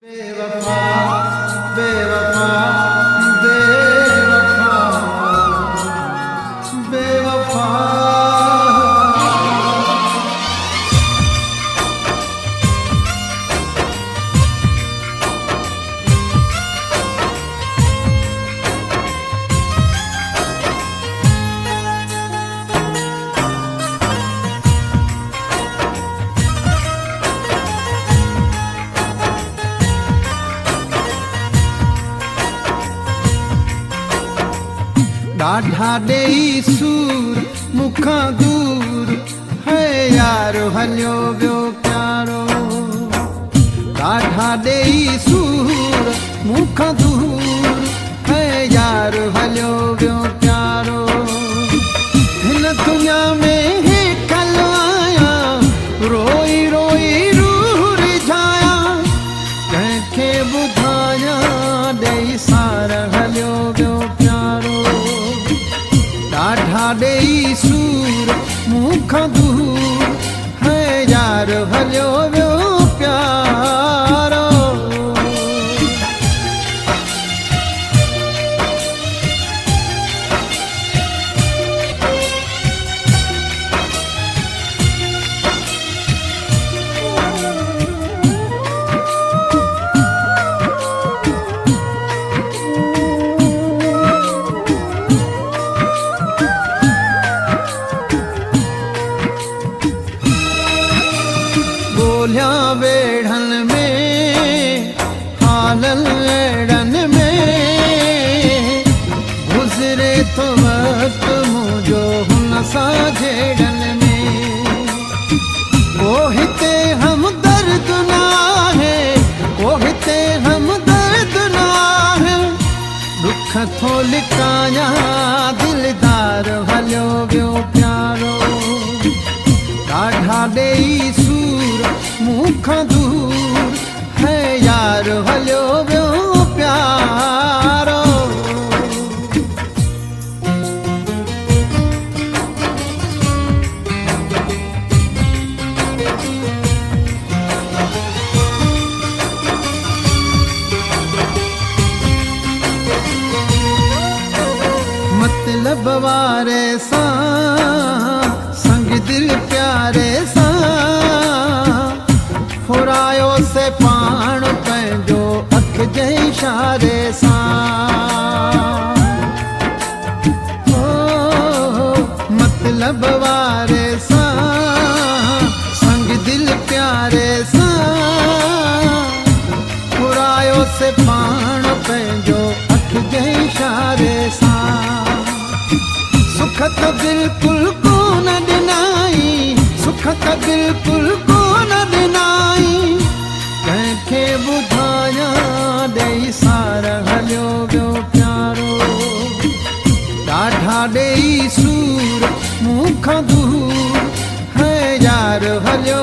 बेवफा बेवफा बेवफा बेवफा ॾाढा ॾेई सूर मूंखां दूर है यारो हलियो वियो प्यारो। ॾाढा ॾेई सूर मूंखां दूर है यारो हलियो वियो प्यारो। हिन दुनिया में हेठल आहियां रोई रोई रूह रिझाया कंहिंखे ॿुधायां ॾेई सार हलियो वियो प्यारो। ॾाढा ॾेई सूर मूंखां दूर है यार हलियो वियो प्यारो। ॻोल्हियां वेढ़नि में हालनि अहिड़नि में गुज़रे थो वक़्तु मुंहिंजो हुन सां जहिड़नि में। को हिते हमदर्द न आहे को हिते हमदर्द न आहे दुख थो लिकायां दिलदार हलियो वियो प्यारो। ॾाढा ॾेई सूर मूंखां दूर है यार हलियो वियो प्यारो। मतलब वारे सां संग दिल प्यारे सां फुरायो से पाण पंहिंजो अख जे इशारे सां। मतलब वारे सां संग दिल प्यारे सां फुरायो से पाण पंहिंजो अख जे इशारे सां। सुख त बिल्कुलु कोन ॾिनाई सुख त बिल्कुलु कोन ॾिनाई कंहिंखे ॿुधायां ॾेई सार हलियो वियो प्यारो। ॾाढा ॾेई सूर मूंखां दूर है यार हलियो